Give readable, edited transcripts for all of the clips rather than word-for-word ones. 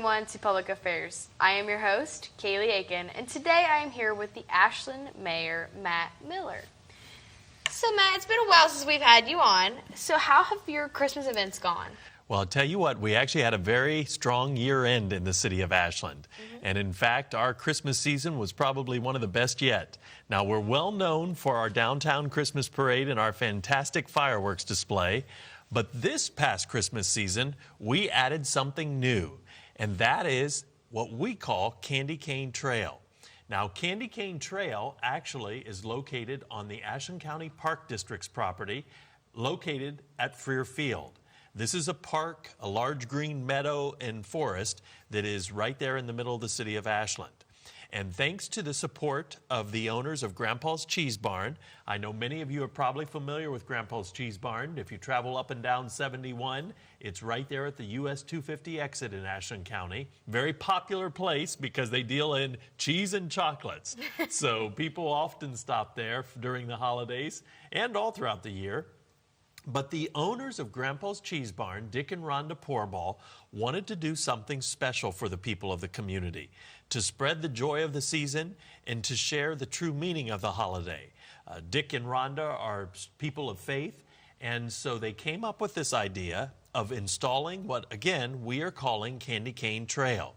everyone, to Public Affairs. I am your host, Kayleigh, and today I am here with the Ashland Mayor Matt Miller. So Matt, it's been a while since we've had you on. So how have your Christmas events gone? Well, I'll tell you what, we actually had a very strong year end in the city of Ashland. And in fact, our Christmas season was probably one of the best yet. Now, we're well known for our downtown Christmas parade and our fantastic fireworks display. But this past Christmas season, we added something new, and that is what we call Candy Cane Trail. Now, Candy Cane Trail actually is located on the Ashland County Park District's property, located at Freer Field. This is a park, a large green meadow and forest that is right there in the middle of the city of Ashland. And thanks to the support of the owners of Grandpa's Cheese Barn, I know many of you are probably familiar with Grandpa's Cheese Barn. If you travel up and down 71, it's right there at the US 250 exit in Ashland County. Very popular place because they deal in cheese and chocolates. So people often stop there during the holidays and all throughout the year. But the owners of Grandpa's Cheese Barn, Dick and Rhonda Pourball, wanted to do something special for the people of the community, to spread the joy of the season and to share the true meaning of the holiday. Dick and Rhonda are people of faith, and so they came up with this idea of installing what, again, we are calling Candy Cane Trail.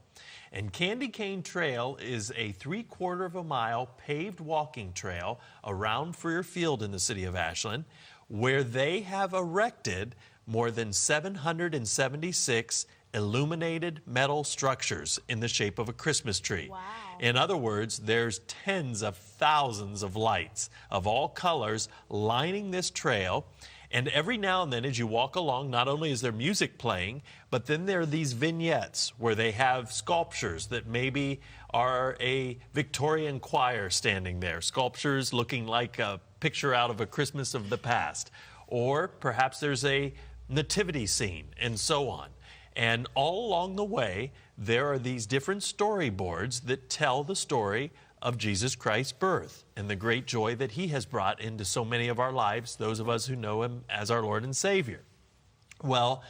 And Candy Cane Trail is a 3/4 of a mile paved walking trail around Freer Field in the city of Ashland, where they have erected more than 776 illuminated metal structures in the shape of a Christmas tree. Wow. In other words, there's tens of thousands of lights of all colors lining this trail. And every now and then as you walk along, not only is there music playing, but then there are these vignettes where they have sculptures that maybe are a Victorian choir standing there, sculptures looking like a picture out of a Christmas of the past. Or perhaps there's a nativity scene and so on. And all along the way, there are these different storyboards that tell the story of Jesus Christ's birth and the great joy that he has brought into so many of our lives, those of us who know him as our Lord and Savior. Well,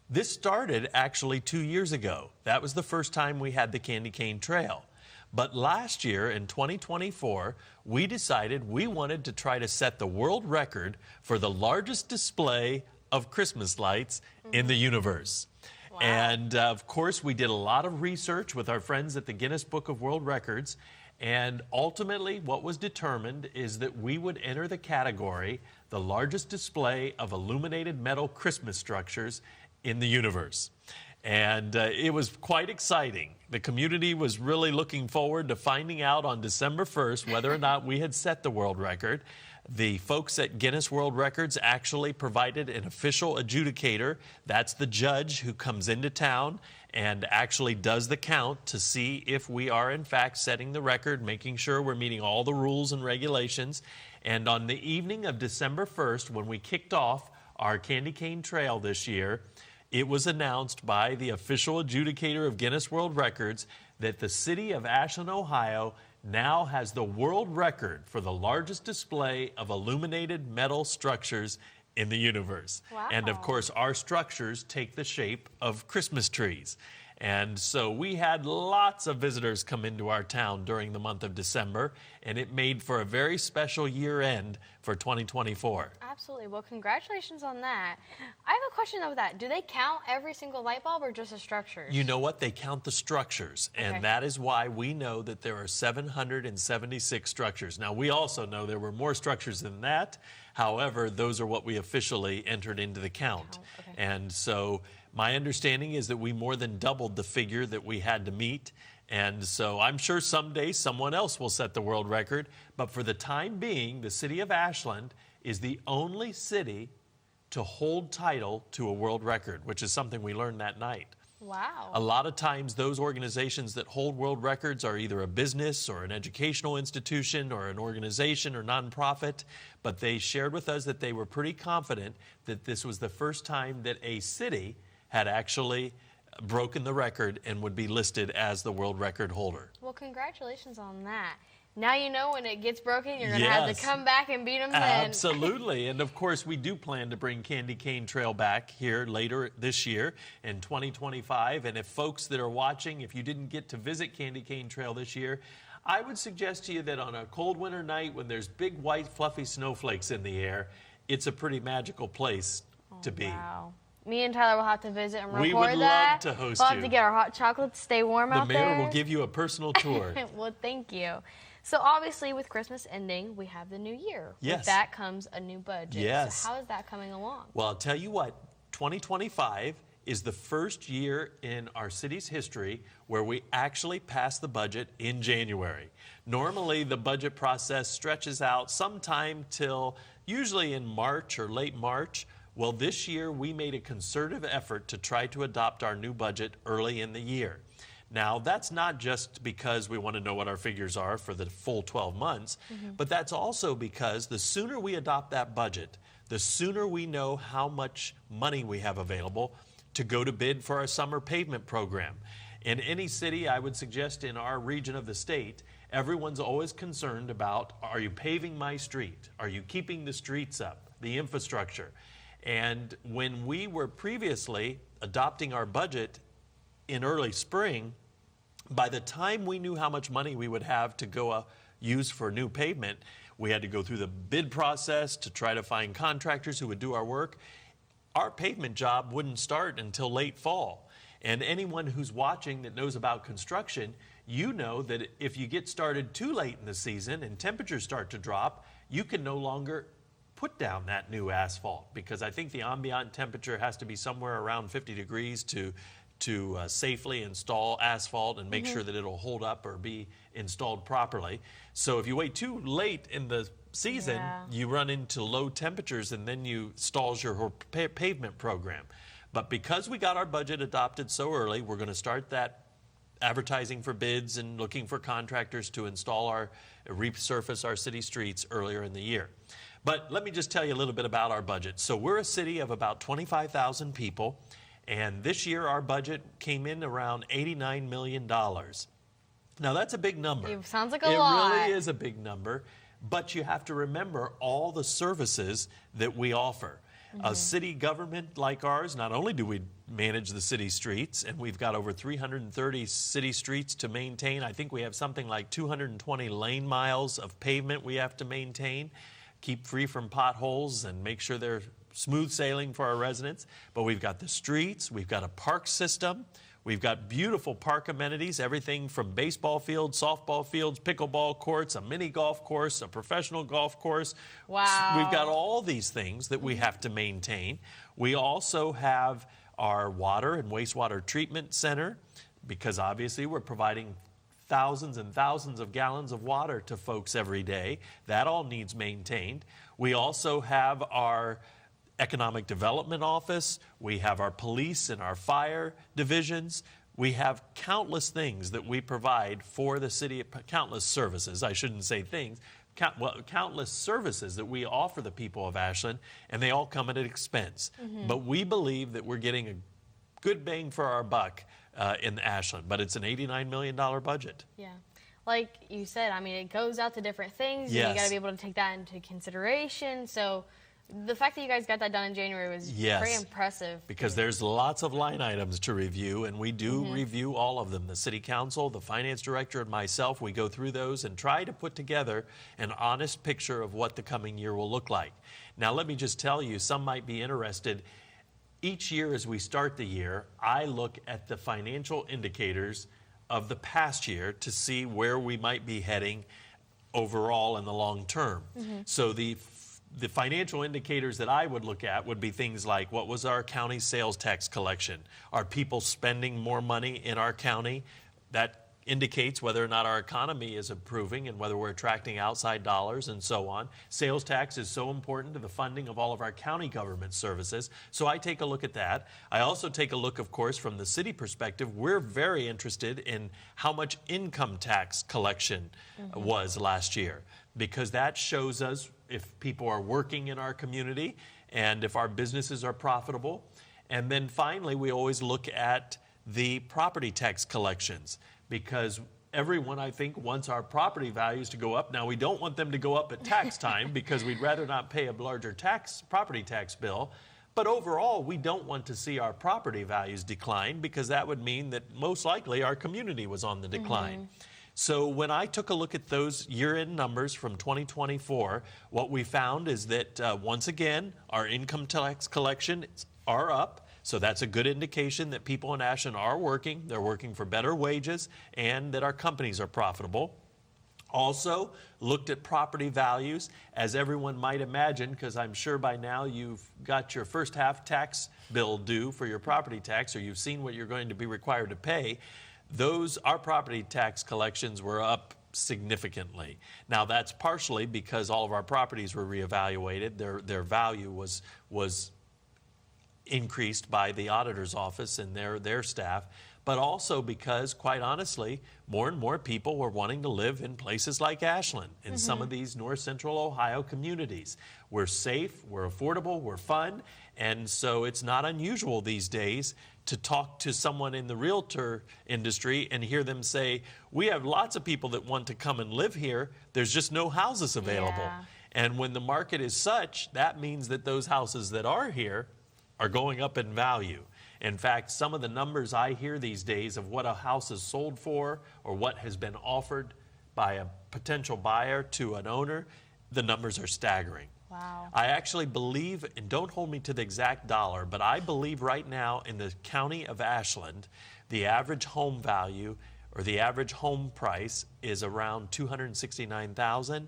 this started actually 2 years ago. That was the first time we had the Candy Cane Trail. But last year, in 2024, we decided we wanted to try to set the world record for the largest display of Christmas lights in the universe. Wow. And of course, we did a lot of research with our friends at the Guinness Book of World Records. And ultimately, what was determined is that we would enter the category, the largest display of illuminated metal Christmas structures in the universe. And it was quite exciting. The community was really looking forward to finding out on December 1st whether or not we had set the world record. The folks at Guinness World Records actually provided an official adjudicator. That's the judge who comes into town and actually does the count to see if we are in fact setting the record, making sure we're meeting all the rules and regulations. And on the evening of December 1st, when we kicked off our Candy Cane Trail this year, it was announced by the official adjudicator of Guinness World Records that the city of Ashland, Ohio, now has the world record for the largest display of illuminated metal structures in the universe. Wow. And of course, our structures take the shape of Christmas trees. And so we had lots of visitors come into our town during the month of December, and it made for a very special year end for 2024. Absolutely. Well, congratulations on that. I have a question of that. Do they count every single light bulb or just the structures? You know what? They count the structures, and that is why we know that there are 776 structures. Now, we also know there were more structures than that. However, those are what we officially entered into the count. Okay. And so my understanding is that we more than doubled the figure that we had to meet. And so I'm sure someday someone else will set the world record. But for the time being, the city of Ashland is the only city to hold title to a world record, which is something we learned that night. Wow. A lot of times those organizations that hold world records are either a business or an educational institution or an organization or nonprofit, but they shared with us that they were pretty confident that this was the first time that a city had actually broken the record and would be listed as the world record holder. Well, congratulations on that. Now you know when it gets broken, you're going to have to come back and beat them then. Absolutely. And of course, we do plan to bring Candy Cane Trail back here later this year in 2025. And if folks that are watching, if you didn't get to visit Candy Cane Trail this year, I would suggest to you that on a cold winter night when there's big white fluffy snowflakes in the air, it's a pretty magical place to be. Wow. Me and Tyler will have to visit and record that. We would love to host you. We'll have to get our hot chocolate to stay warm out there. The mayor will give you a personal tour. Well, thank you. So obviously with Christmas ending, we have the new year. Yes. With that comes a new budget. Yes. So how is that coming along? Well, I'll tell you what, 2025 is the first year in our city's history where we actually pass the budget in January. Normally, the budget process stretches out sometime till usually in March or late March. Well, this year we made a concerted effort to try to adopt our new budget early in the year. Now, that's not just because we want to know what our figures are for the full 12 months, but that's also because the sooner we adopt that budget, the sooner we know how much money we have available to go to bid for our summer pavement program. In any city, I would suggest in our region of the state, everyone's always concerned about, are you paving my street? Are you keeping the streets up, the infrastructure? And when we were previously adopting our budget in early spring, by the time we knew how much money we would have to go use for new pavement, we had to go through the bid process to try to find contractors who would do our work. Our pavement job wouldn't start until late fall. And anyone who's watching that knows about construction, you know that if you get started too late in the season and temperatures start to drop, you can no longer put down that new asphalt, because I think the ambient temperature has to be somewhere around 50 degrees to safely install asphalt and make sure that it'll hold up or be installed properly. So if you wait too late in the season, you run into low temperatures and then you stalls your whole pavement program. But because we got our budget adopted so early, we're going to start that advertising for bids and looking for contractors to resurface our city streets earlier in the year. But let me just tell you a little bit about our budget. So we're a city of about 25,000 people. And this year, our budget came in around $89 million. Now, that's a big number. It sounds like a lot. It really is a big number. But you have to remember all the services that we offer. A city government like ours, not only do we manage the city streets, and we've got over 330 city streets to maintain. I think we have something like 220 lane miles of pavement we have to maintain, keep free from potholes, and make sure they're smooth sailing for our residents. But we've got the streets, we've got a park system, we've got beautiful park amenities, everything from baseball fields, softball fields, pickleball courts, a mini golf course, a professional golf course. Wow. We've got all these things that we have to maintain. We also have our water and wastewater treatment center, because obviously we're providing thousands and thousands of gallons of water to folks every day. That all needs maintained. We also have our Economic Development Office, we have our police and our fire divisions. We have countless things that we provide for the city, countless services, I shouldn't say things, countless services that we offer the people of Ashland, and they all come at an expense. But we believe that we're getting a good bang for our buck in Ashland, but it's an $89 million budget. Yeah. Like you said, I mean, it goes out to different things, and you got to be able to take that into consideration. So the fact that you guys got that done in January was very impressive. Because there's lots of line items to review, and we do review all of them. The city council, the finance director, and myself, we go through those and try to put together an honest picture of what the coming year will look like. Now, let me just tell you, some might be interested. Each year as we start the year, I look at the financial indicators of the past year to see where we might be heading overall in the long term. So the financial indicators that I would look at would be things like, what was our county sales tax collection? Are people spending more money in our county? That indicates whether or not our economy is improving and whether we're attracting outside dollars and so on. Sales tax is so important to the funding of all of our county government services. So I take a look at that. I also take a look, of course, from the city perspective. We're very interested in how much income tax collection was last year, because that shows us if people are working in our community and if our businesses are profitable. And then finally, we always look at the property tax collections, because everyone, I think, wants our property values to go up. Now, we don't want them to go up at tax time because we'd rather not pay a larger property tax bill. But overall, we don't want to see our property values decline because that would mean that most likely our community was on the decline. So when I took a look at those year-end numbers from 2024, what we found is that once again, our income tax collections are up. So that's a good indication that people in Ashland are working. They're working for better wages and that our companies are profitable. Also looked at property values, as everyone might imagine, because I'm sure by now you've got your first half tax bill due for your property tax, or you've seen what you're going to be required to pay. Our property tax collections were up significantly. Now that's partially because all of our properties were reevaluated. Their value was increased by the auditor's office and their staff, but also because, quite honestly, more and more people were wanting to live in places like Ashland, in some of these north central Ohio communities. We're safe, we're affordable, we're fun, and so it's not unusual these days to talk to someone in the realtor industry and hear them say, we have lots of people that want to come and live here, there's just no houses available. Yeah. And when the market is such, that means that those houses that are here are going up in value. In fact, some of the numbers I hear these days of what a house is sold for or what has been offered by a potential buyer to an owner, the numbers are staggering. Wow. I actually believe, and don't hold me to the exact dollar, but I believe right now in the county of Ashland, the average home value or the average home price is around $269,000.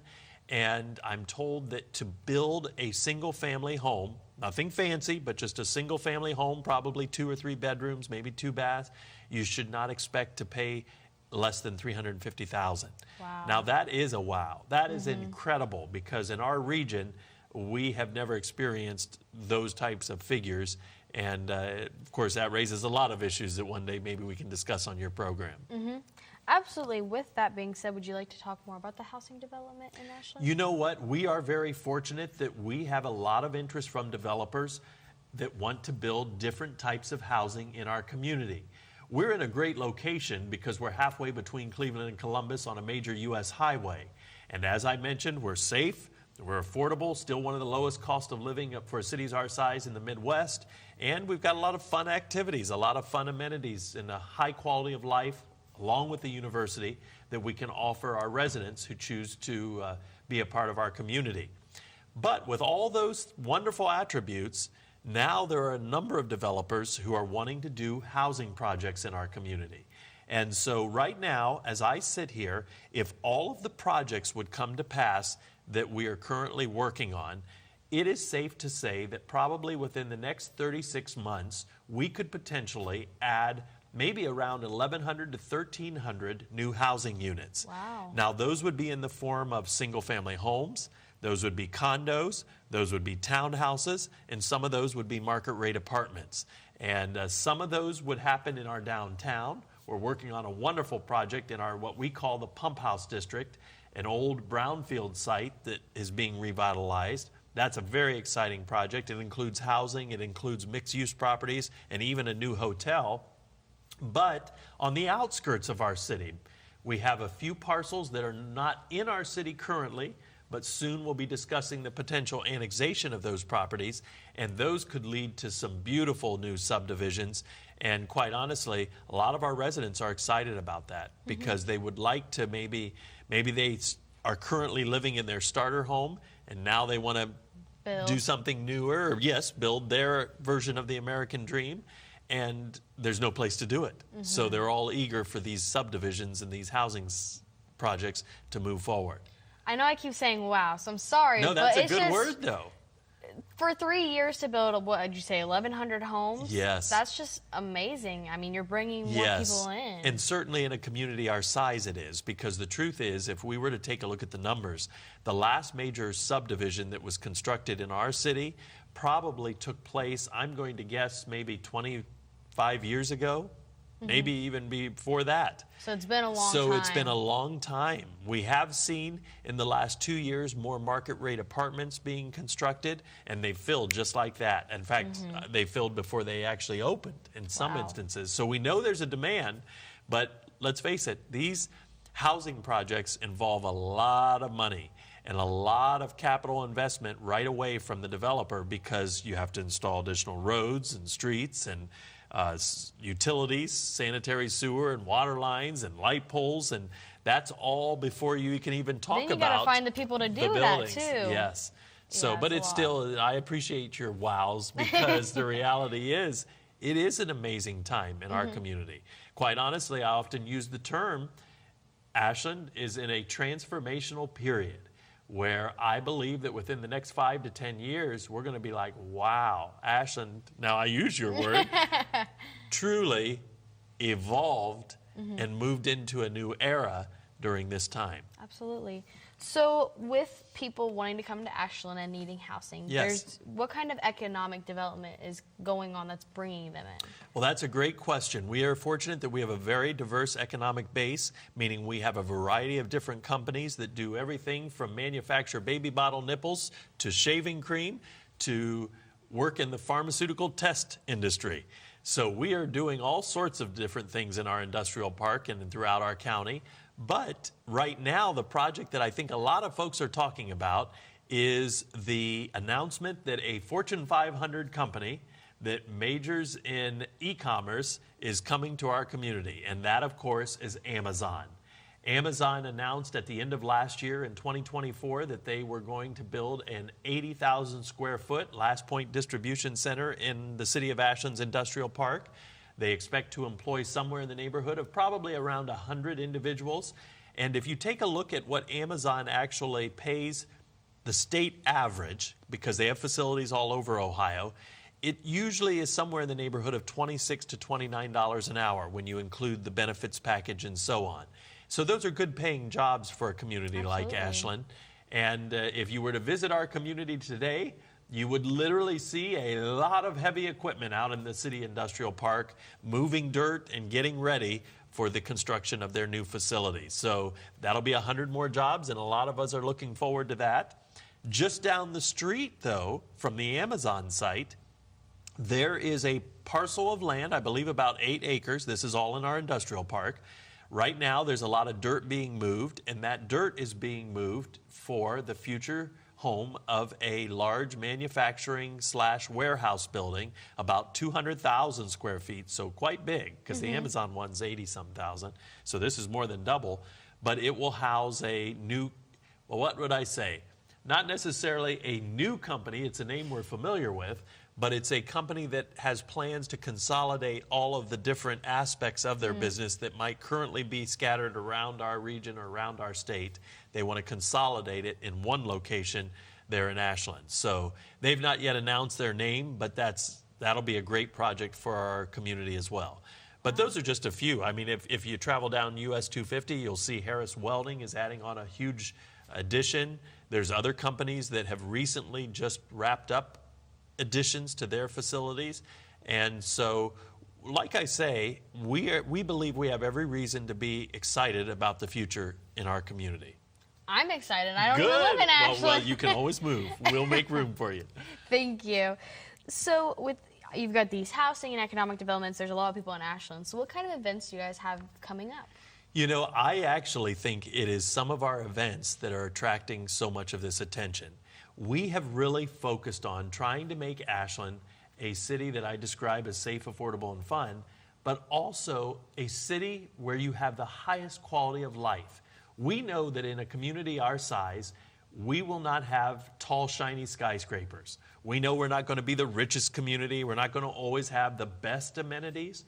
And I'm told that to build a single family home, nothing fancy, but just a single family home, probably 2 or 3 bedrooms, maybe 2 baths, you should not expect to pay less than $350,000. Wow. Now that is a wow. That is incredible because in our region, we have never experienced those types of figures. And of course, that raises a lot of issues that one day maybe we can discuss on your program. Absolutely. With that being said, would you like to talk more about the housing development in Ashland? You know what? We are very fortunate that we have a lot of interest from developers that want to build different types of housing in our community. We're in a great location because we're halfway between Cleveland and Columbus on a major U.S. highway. And as I mentioned, we're safe, we're affordable, still one of the lowest cost of living for cities our size in the Midwest. And we've got a lot of fun activities, a lot of fun amenities, and a high quality of life, along with the university, that we can offer our residents who choose to be a part of our community. But with all those wonderful attributes, now there are a number of developers who are wanting to do housing projects in our community. And so right now, as I sit here, if all of the projects would come to pass that we are currently working on, it is safe to say that probably within the next 36 months, we could potentially add maybe around 1,100 to 1,300 new housing units. Wow. Now, those would be in the form of single-family homes, those would be condos, those would be townhouses, and some of those would be market-rate apartments. And some of those would happen in our downtown. We're working on a wonderful project in our what we call the Pump House District, an old brownfield site that is being revitalized. That's a very exciting project. It includes housing, it includes mixed-use properties, and even a new hotel. But on the outskirts of our city, we have a few parcels that are not in our city currently, but soon we'll be discussing the potential annexation of those properties, and those could lead to some beautiful new subdivisions. And quite honestly, a lot of our residents are excited about that because they would like to maybe they are currently living in their starter home, and now they want to do something newer, or yes, build their version of the American dream. And there's no place to do it. So they're all eager for these subdivisions and these housing projects to move forward. I know I keep saying wow, so I'm sorry. No, that's but a good word, though. For 3 years to build, what did you say, 1,100 homes? Yes. That's just amazing. I mean, you're bringing more people in. And certainly in a community our size it is, because the truth is, if we were to take a look at the numbers, the last major subdivision that was constructed in our city probably took place, I'm going to guess, maybe 25 years ago. Maybe even before that. So it's been a long time. So it's been a long time. We have seen in the last 2 years more market rate apartments being constructed, and they filled just like that. In fact, they filled before they actually opened in some instances. So we know there's a demand, but let's face it, these housing projects involve a lot of money and a lot of capital investment right away from the developer, because you have to install additional roads and streets and utilities, sanitary sewer and water lines and light poles, and that's all before you can even talk about. Then you got to find the people to do that too. Yes. So, Yeah, but it's still, I appreciate your wows, because the reality is, it is an amazing time in our community. Quite honestly, I often use the term, Ashland is in a transformational period where I believe that within the next 5 to 10 years, we're going to be like, wow, Ashland, now I use your word, truly evolved and moved into a new era during this time. Absolutely. So with people wanting to come to Ashland and needing housing, what kind of economic development is going on that's bringing them in? Well, that's a great question. We are fortunate that we have a very diverse economic base, meaning we have a variety of different companies that do everything from manufacture baby bottle nipples to shaving cream to work in the pharmaceutical test industry. So we are doing all sorts of different things in our industrial park and throughout our county. But right now, the project that I think a lot of folks are talking about is the announcement that a Fortune 500 company that majors in e-commerce is coming to our community. And that, of course, is Amazon. Amazon announced at the end of last year in 2024 that they were going to build an 80,000 square foot last point distribution center in the city of Ashland's industrial park. They expect to employ somewhere in the neighborhood of probably around 100 individuals. And if you take a look at what Amazon actually pays the state average, because they have facilities all over Ohio, it usually is somewhere in the neighborhood of $26 to $29 an hour when you include the benefits package and so on. So those are good paying jobs for a community like Ashland. And if you were to visit our community today, you would literally see a lot of heavy equipment out in the city industrial park, moving dirt and getting ready for the construction of their new facilities. So that'll be 100 more jobs, and a lot of us are looking forward to that. Just down the street, though, from the Amazon site, there is a parcel of land, I believe about 8 acres. This is all in our industrial park. Right now, there's a lot of dirt being moved, and that dirt is being moved for the future home of a large manufacturing / warehouse building, about 200,000 square feet, so quite big, because the Amazon one's 80-some thousand, so this is more than double. But it will house a new, well, what would I say? Not necessarily a new company, it's a name we're familiar with, but it's a company that has plans to consolidate all of the different aspects of their business that might currently be scattered around our region or around our state. They want to consolidate it in one location there in Ashland. So they've not yet announced their name, but that'll be a great project for our community as well. But those are just a few. I mean, if you travel down US 250, you'll see Harris Welding is adding on a huge addition. There's other companies that have recently just wrapped up additions to their facilities. And so, like I say, we believe we have every reason to be excited about the future in our community. I'm excited. I don't even live in Ashland. Well, you can always move. We'll make room for you. Thank you. So you've got these housing and economic developments. There's a lot of people in Ashland. So what kind of events do you guys have coming up? You know, I actually think it is some of our events that are attracting so much of this attention. We have really focused on trying to make Ashland a city that I describe as safe, affordable, and fun, but also a city where you have the highest quality of life. We know that in a community our size, we will not have tall, shiny skyscrapers. We know we're not going to be the richest community. We're not going to always have the best amenities,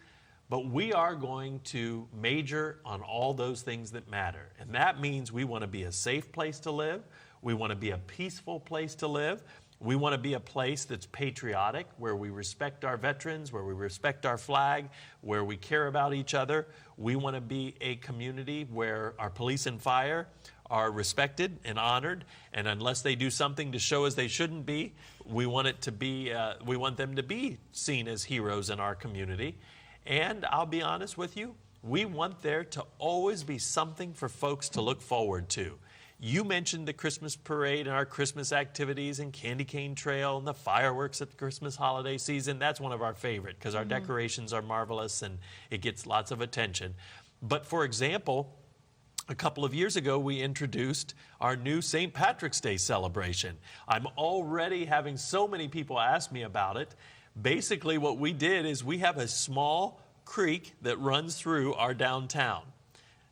but we are going to major on all those things that matter. And that means we want to be a safe place to live. We want to be a peaceful place to live. We want to be a place that's patriotic, where we respect our veterans, where we respect our flag, where we care about each other. We want to be a community where our police and fire are respected and honored, and unless they do something to show us they shouldn't be, we want them to be seen as heroes in our community. And I'll be honest with you, we want there to always be something for folks to look forward to. You mentioned the Christmas parade and our Christmas activities and Candy Cane Trail and the fireworks at the Christmas holiday season. That's one of our favorite because our decorations are marvelous and it gets lots of attention. But for example, a couple of years ago, we introduced our new St. Patrick's Day celebration. I'm already having so many people ask me about it. Basically, what we did is we have a small creek that runs through our downtown.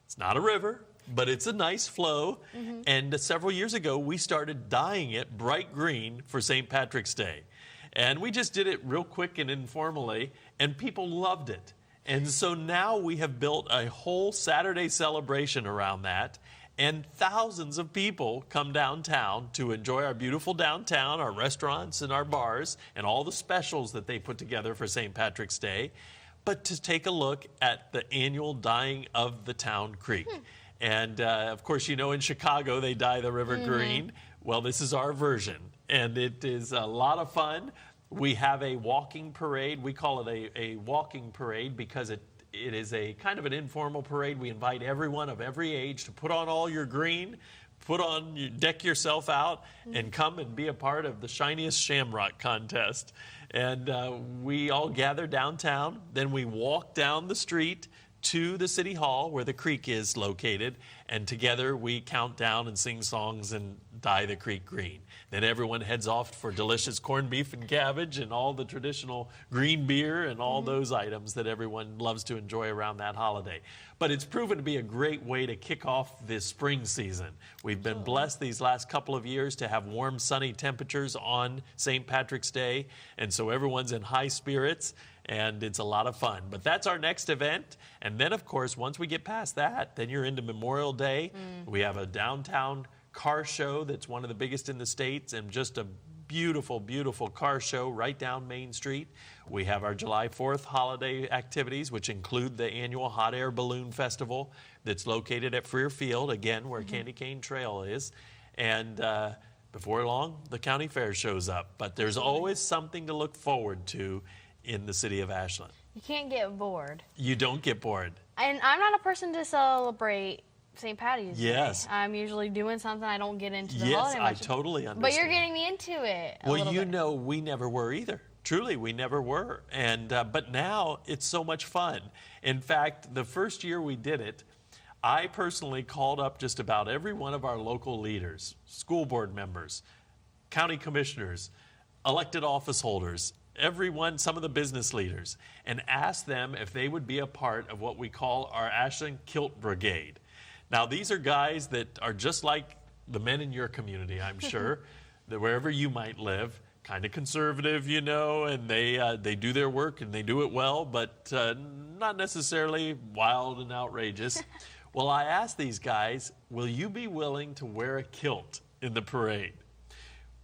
It's not a river, but it's a nice flow. And several years ago, we started dyeing it bright green for St. Patrick's Day. And we just did it real quick and informally, and people loved it. And so now we have built a whole Saturday celebration around that, and thousands of people come downtown to enjoy our beautiful downtown, our restaurants and our bars, and all the specials that they put together for St. Patrick's Day, but to take a look at the annual dyeing of the town creek. And of course, you know, in Chicago, they dye the river green. Well, this is our version, and it is a lot of fun. We have a walking parade. We call it a walking parade because it is a kind of an informal parade. We invite everyone of every age to put on all your green, deck yourself out, and come and be a part of the shiniest shamrock contest. And we all gather downtown. Then we walk down the street to the city hall where the creek is located, and together we count down and sing songs and dye the creek green. Then everyone heads off for delicious corned beef and cabbage and all the traditional green beer and all those items that everyone loves to enjoy around that holiday. But it's proven to be a great way to kick off this spring season. We've been blessed these last couple of years to have warm, sunny temperatures on St. Patrick's Day, and so everyone's in high spirits. And it's a lot of fun. But that's our next event. And then, of course, once we get past that, then you're into Memorial Day. We have a downtown car show that's one of the biggest in the States, and just a beautiful, beautiful car show right down Main Street. We have our July 4th holiday activities, which include the annual Hot Air Balloon Festival that's located at Freer Field, again, where Candy Cane Trail is. And before long, the county fair shows up. But there's always something to look forward to in the city of Ashland. You can't get bored. You don't get bored. And I'm not a person to celebrate St. Patty's Yes. Day. I'm usually doing something. I don't get into the Yes, holiday I much. totally understand. But you're getting me into it a Well, little you bit. know, we never were either. Truly, we never were. And but now it's so much fun. In fact, the first year we did it, I personally called up just about every one of our local leaders, school board members, county commissioners, elected office holders, everyone, some of the business leaders, and asked them if they would be a part of what we call our Ashland Kilt Brigade. Now, these are guys that are just like the men in your community, I'm sure, that wherever you might live, kind of conservative, you know, and they do their work and they do it well, but not necessarily wild and outrageous. Well, I asked these guys, will you be willing to wear a kilt in the parade?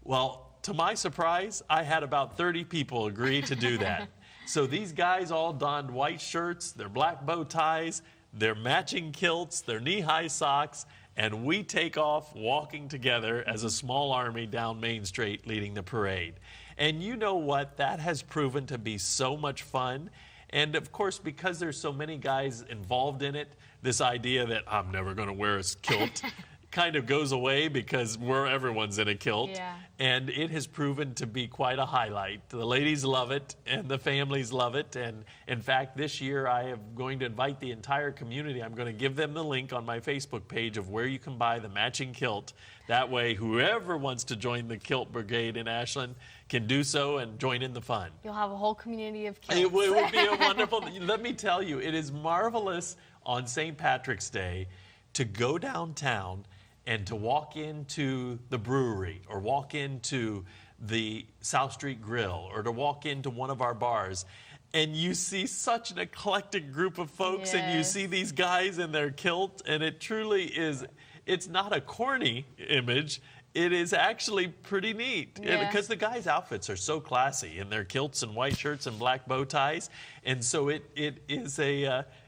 Well, to my surprise, I had about 30 people agree to do that. So these guys all donned white shirts, their black bow ties, their matching kilts, their knee-high socks, and we take off walking together as a small army down Main Street leading the parade. And you know what? That has proven to be so much fun. And of course, because there's so many guys involved in it, this idea that I'm never going to wear a kilt kind of goes away because everyone's in a kilt. Yeah. And it has proven to be quite a highlight. The ladies love it and the families love it. And in fact, this year I am going to invite the entire community. I'm going to give them the link on my Facebook page of where you can buy the matching kilt. That way, whoever wants to join the Kilt Brigade in Ashland can do so and join in the fun. You'll have a whole community of kilts. It would be a wonderful, let me tell you, it is marvelous on St. Patrick's Day to go downtown and to walk into the brewery or walk into the South Street Grill or to walk into one of our bars, and you see such an eclectic group of folks, and you see these guys in their kilt, and it truly is, it's not a corny image. It is actually pretty neat because the guys' outfits are so classy in their kilts and white shirts and black bow ties, and so it is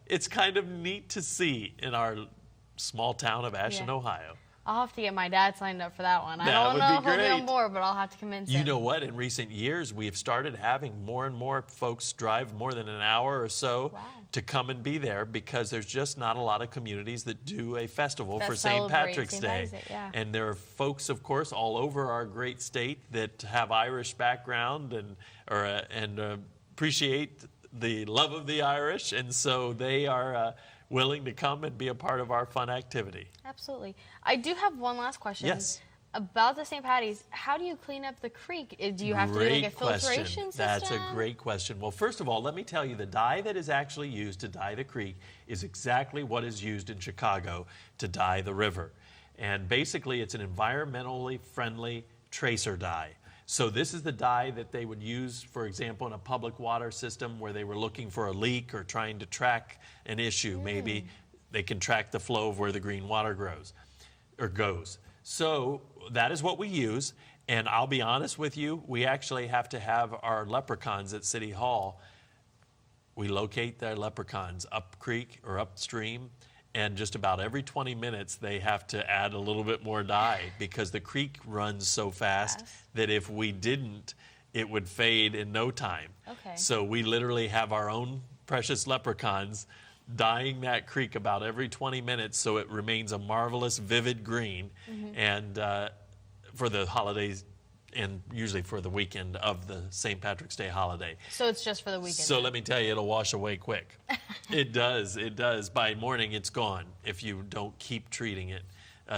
it's kind of neat to see in our small town of Ashland, Ohio. I'll have to get my dad signed up for that one. I That don't would know be if he'll be great. on board, but I'll have to convince him. You know what? In recent years, we have started having more and more folks drive more than an hour or so to come and be there because there's just not a lot of communities that do a festival for St. Patrick's Day. And there are folks, of course, all over our great state that have Irish background and appreciate the love of the Irish, and so they are willing to come and be a part of our fun activity. Absolutely. I do have one last question. Yes. About the St. Patty's, how do you clean up the creek? Do you have to do like a filtration system? That's a great question. Well, first of all, let me tell you, the dye that is actually used to dye the creek is exactly what is used in Chicago to dye the river. And basically, it's an environmentally friendly tracer dye. So this is the dye that they would use, for example, in a public water system where they were looking for a leak or trying to track an issue. Maybe they can track the flow of where the green water grows or goes. So that is what we use, and I'll be honest with you, we actually have to have our leprechauns at City Hall. We locate their leprechauns up creek or upstream, and just about every 20 minutes they have to add a little bit more dye because the creek runs so fast that if we didn't, it would fade in no time. Okay. So we literally have our own precious leprechauns dyeing that creek about every 20 minutes so it remains a marvelous, vivid green. And for the holidays and usually for the weekend of the St. Patrick's Day holiday. So it's just for the weekend? So let me tell you, it'll wash away quick. It does. It does. By morning, it's gone if you don't keep treating it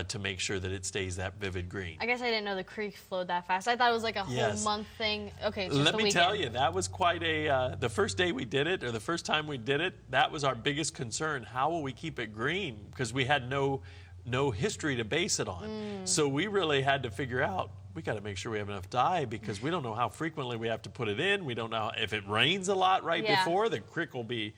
to make sure that it stays that vivid green. I guess I didn't know the creek flowed that fast. I thought it was like a whole month thing. Okay, it's just Let the me weekend. tell you, that was quite a, the first day we did it, or the first time we did it, that was our biggest concern. How will we keep it green? Because we had no history to base it on. So we really had to figure out, we got to make sure we have enough dye because we don't know how frequently we have to put it in. We don't know if it rains a lot before, the creek will be...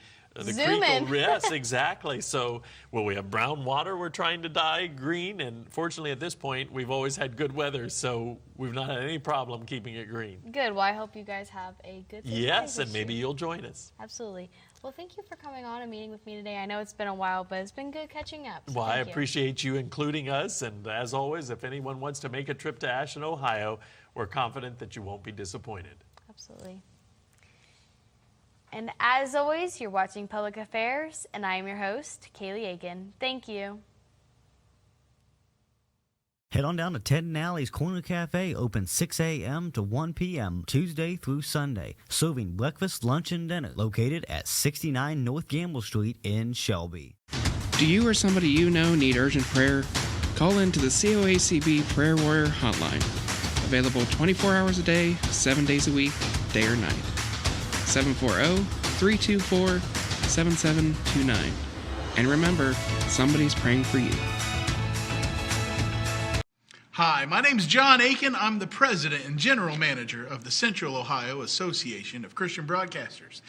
Yes, exactly. So, well, we have brown water we're trying to dye green, and fortunately at this point, we've always had good weather, so we've not had any problem keeping it green. Good. Well, I hope you guys have a good day. Yes, and maybe you'll join us. Absolutely. Well, thank you for coming on and meeting with me today. I know it's been a while, but it's been good catching up. So well, I appreciate you including us, and as always, if anyone wants to make a trip to Ashland, Ohio, we're confident that you won't be disappointed. Absolutely. And as always, you're watching Public Affairs, and I am your host, Kayleigh Aiken. Thank you. Head on down to Ted and Allie's Corner Cafe, open 6 a.m. to 1 p.m., Tuesday through Sunday, serving breakfast, lunch, and dinner, located at 69 North Gamble Street in Shelby. Do you or somebody you know need urgent prayer? Call in to the COACB Prayer Warrior Hotline. Available 24 hours a day, 7 days a week, day or night. 740-324-7729. And remember, somebody's praying for you. Hi, my name's John Aiken. I'm the president and general manager of the Central Ohio Association of Christian Broadcasters.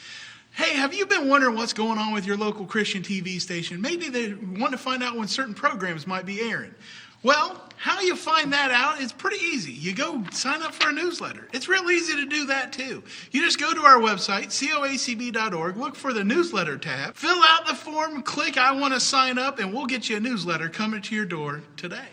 Hey, have you been wondering what's going on with your local Christian TV station? Maybe they want to find out when certain programs might be airing. Well, how you find that out is pretty easy. You go sign up for a newsletter. It's real easy to do that too. You just go to our website, coacb.org, look for the newsletter tab, fill out the form, click I want to sign up, and we'll get you a newsletter coming to your door today.